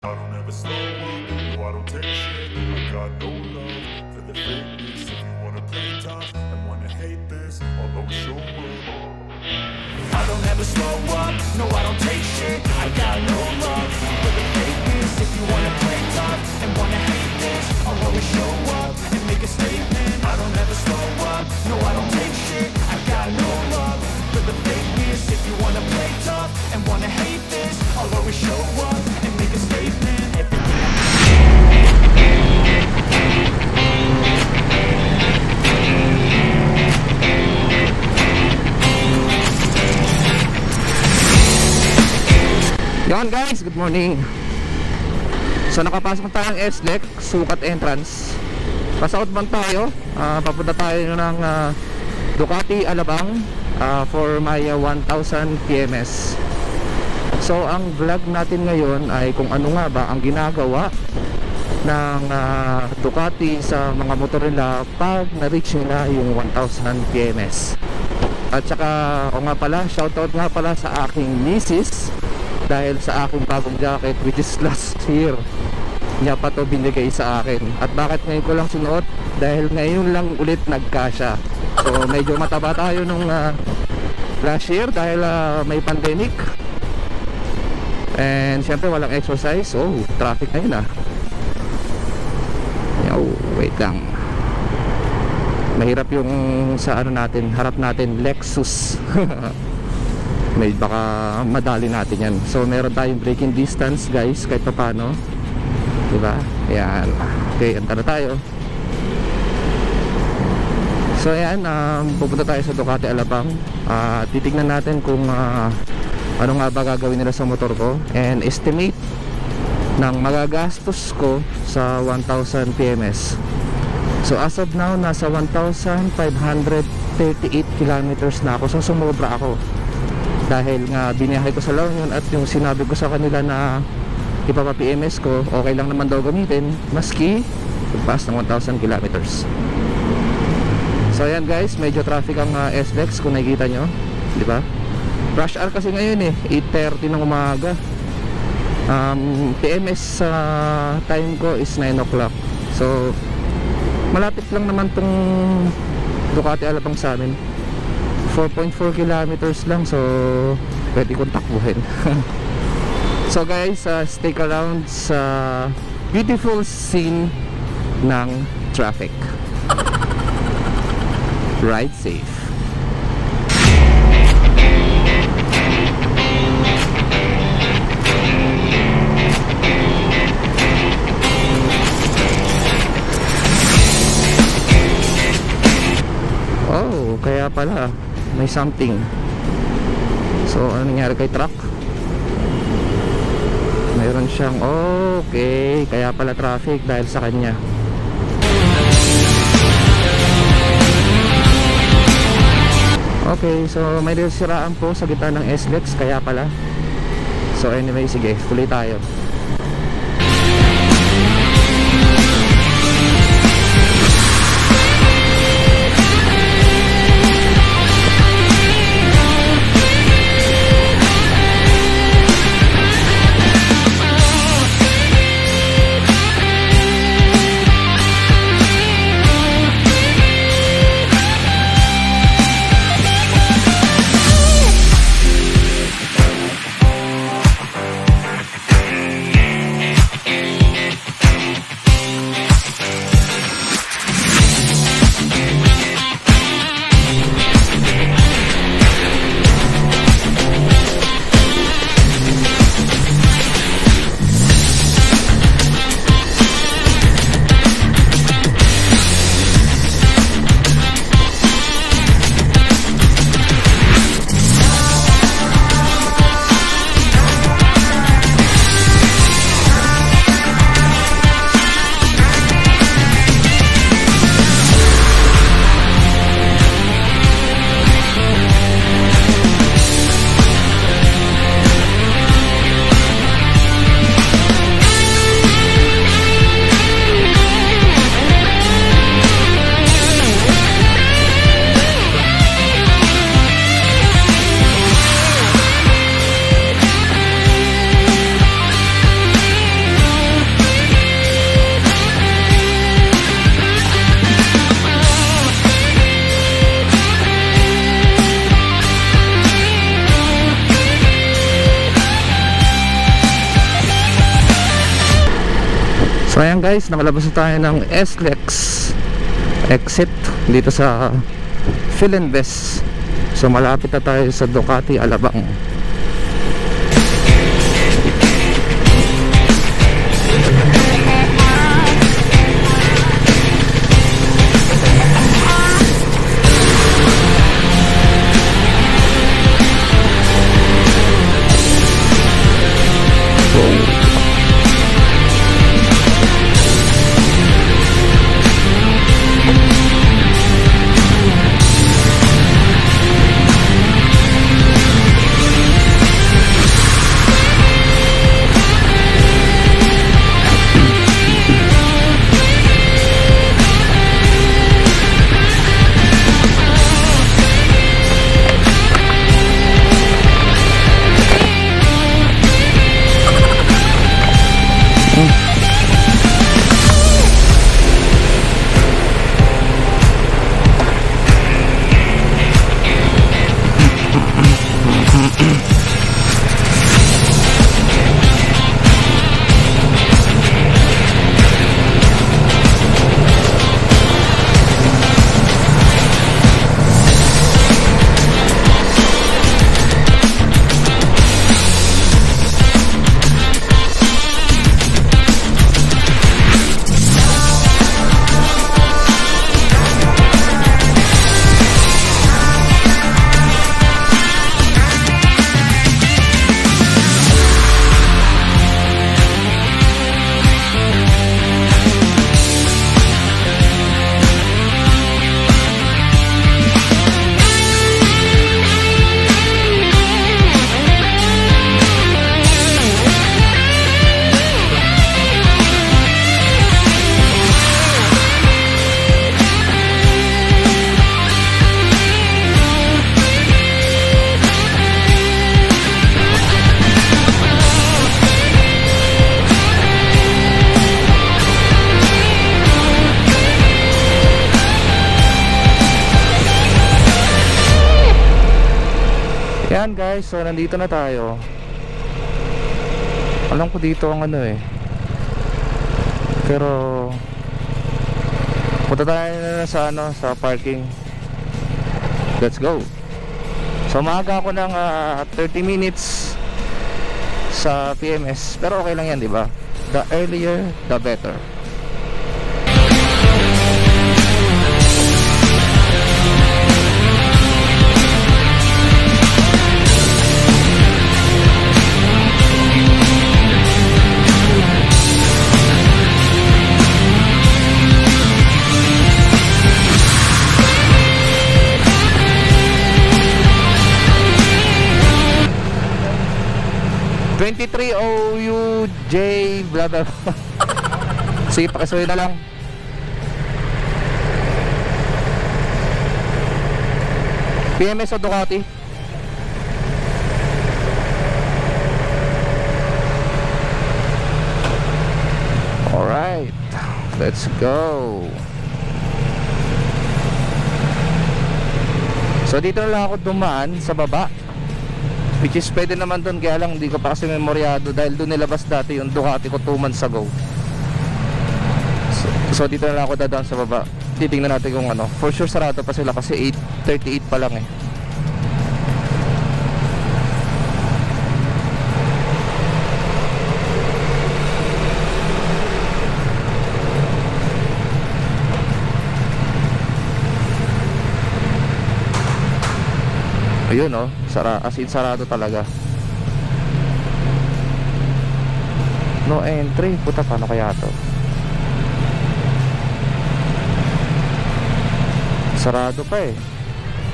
I don't ever slow up, no I don't take shit. I got no love for the fakeness. If you wanna play tough and wanna hate this, I'll always show up. I don't ever slow up, no I don't take shit. I got no love for the fakeness. If you wanna play tough and wanna hate this, I'll always show up and make a statement. I don't ever slow up, no I don't take shit. I got no love for the fakeness. If you wanna play tough and wanna hate this, I'll always show up and make a statement. Yan guys, good morning. So nakapasok tayo ng SLEC, sukat entrance. Pasa-outbound tayo, papunta tayo ng Ducati Alabang for my 1000 PMS. So ang vlog natin ngayon ay kung ano nga ba ang ginagawa ng Ducati sa mga motor nila pag na-reach nila yung 1000 PMS. At saka, o nga pala, shoutout nga pala sa aking misis dahil sa aking bagong jacket which is last year niya pa to binigay sa akin. At bakit ngayon ko lang sinuot? Dahil ngayon lang ulit nagkasya. So medyo mataba tayo nung last year dahil may pandemic. And syempre walang exercise. Oh, traffic na yun Yo, wait lang. Mahirap yung sa ano natin, harap natin Lexus. May baka madali natin yan. So meron tayong braking distance guys kahit pa paano, diba? Ayan. Okay, anta na tayo. So ayan, pupunta tayo sa Ducati Alabang. Titignan natin kung ano nga ba gagawin nila sa motor ko and estimate ng magagastos ko sa 1000 PMS. So as of now, nasa 1,538 kilometers na ako. So sumobra ako dahil nga biniyahe ko sa La Union at yung sinabi ko sa kanila na ipapa-PMS ko, okay lang naman daw gamitin maski pagpas ng 1,000 kilometers. So ayan guys, medyo traffic ang SLEX kung nakikita nyo, di ba? Rush hour kasi ngayon 8:30 ng umaga. PMS time ko is 9 o'clock. So malapit lang naman tong Ducati Alabang sa amin, 4.4 kilometers lang. So pwede kong takbuhin. So guys, stick around sa beautiful scene ng traffic. Ride safe. Oh, kaya pala may something. So ano nangyari kay truck? Mayroon siyang, okay, kaya pala traffic dahil sa kanya. Okay, so may siraan po sa gitna ng SLEX, kaya pala. So anyway, sige, tuloy tayo. So ayan guys, nakalabas na tayo ng SLEX exit dito sa Philinvest. So malapit na tayo sa Ducati Alabang. Yan guys, so nandito na tayo. Alam ko dito ang ano pero punta tayo na sa sa parking. Let's go. So maaga ako ng 30 minutes sa PMS, pero okay lang yan, di ba? The earlier the better. OUJ blah blah. Sige, pakisuyo na lang. PMS o Ducati? Alright, let's go. So dito na lang ako dumaan sa baba, which is pwede naman doon, kaya lang hindi ko pa kasi memoryado dahil doon nilabas dati yung Ducati ko 2 months ago. So dito na lang ako dadaan sa baba. Titingnan natin kung ano. For sure sarado pa sila kasi 8:38 pa lang Ayun as in sarado talaga. No entry. Puta, paano kaya to? Sarado pa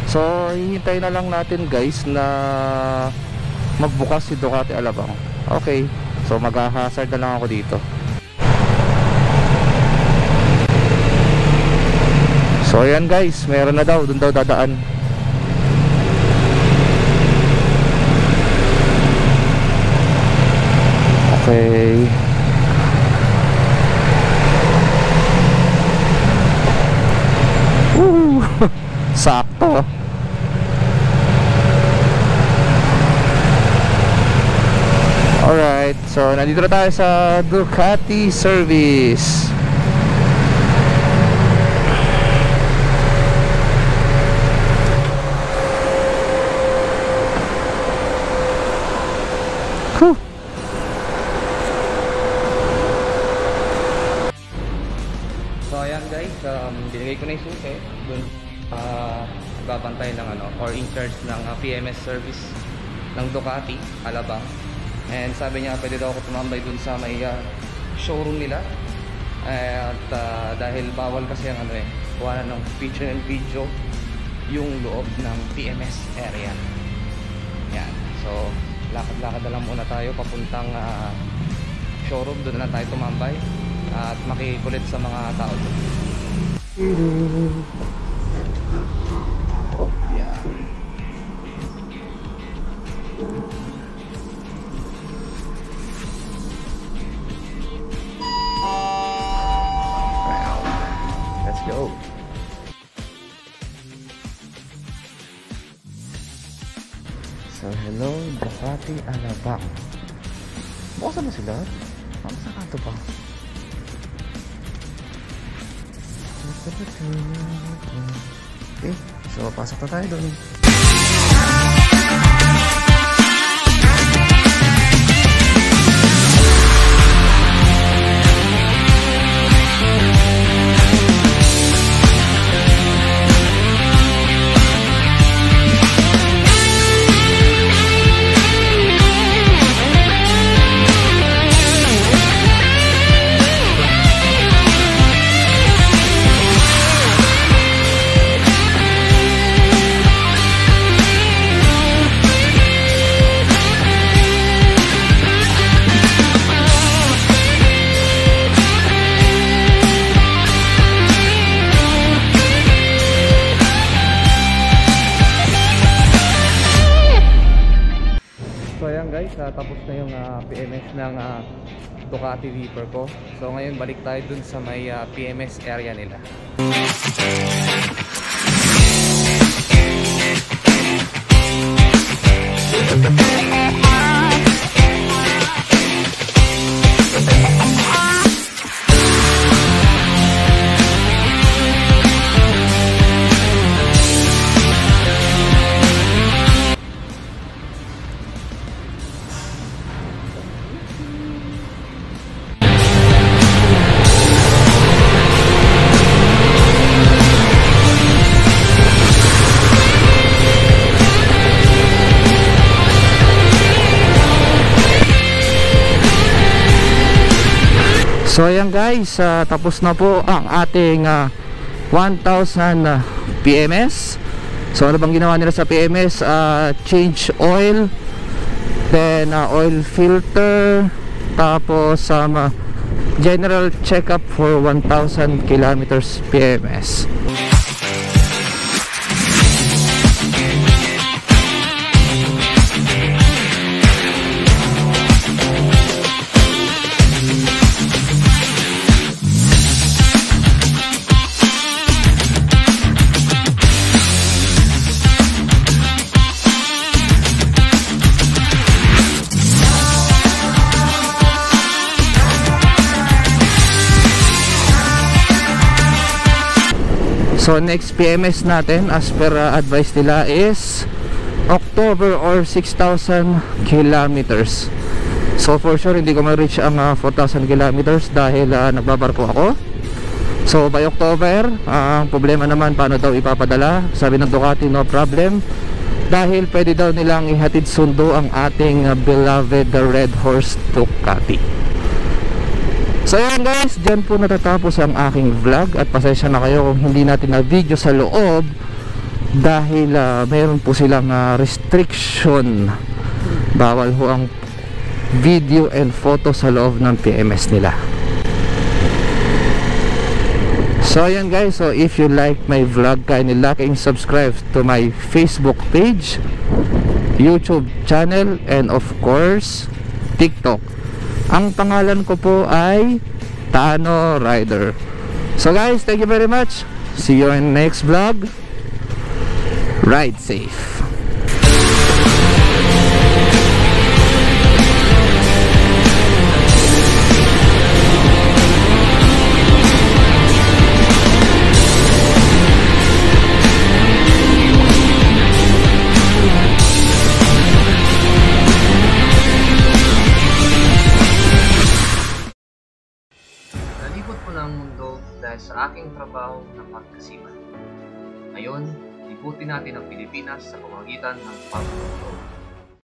So hihintay na lang natin guys na magbukas si Ducati Alabang. Okay, so mag-hazard na lang ako dito. So ayan guys, meron na daw, doon daw dadaan. Okay. Sakto. Alright. So nandito na tayo sa Ducati service. So ayan guys, binigay ko na yung susi dun babantay ng or in charge ng PMS service ng Ducati Alabang. And sabi niya pwede daw ako tumambay dun sa may showroom nila. At dahil bawal kasi ang kuhanan ng picture and video yung loob ng PMS area. Yan. So lakad-lakad na lang muna tayo papuntang showroom. Doon na tayo tumambay at makikulit sa mga tao doon. Oh, yeah. Wow. Let's go. So hello, Ducati Alabang. Bukasan na sila? Ang sakato pa. Okay, so pasok na tayo doon. Tapos na yung PMS ng Ducati Viper ko. So ngayon balik tayo dun sa may PMS area nila. So ayan guys, tapos na po ang ating 1,000 PMS. So ano bang ginawa nila sa PMS? Change oil, then oil filter, tapos general checkup for 1,000 kilometers PMS. So next PMS natin as per advice nila is October or 6,000 kilometers. So for sure hindi ko ma-reach ang 4,000 kilometers dahil nagbabarko ako. So by October, ang problema naman paano daw ipapadala. Sabi ng Ducati no problem, dahil pwede daw nilang ihatid sundo ang ating beloved Red Horse Ducati. So ayan guys, dyan po natatapos ang aking vlog. At pasensya na kayo kung hindi natin na video sa loob dahil mayroon po silang restriction. Bawal ho ang video and photo sa loob ng PMS nila. So ayan guys, so if you like my vlog, kindly like and subscribe to my Facebook page, YouTube channel, and of course TikTok. Ang pangalan ko po ay Tano Rider. So guys, thank you very much. See you in the next vlog. Ride safe. Umikot ko na ang mundo dahil sa aking trabaho na pagkasiman. Ngayon, liputin natin ang Pilipinas sa pamamagitan ng pagtuturo.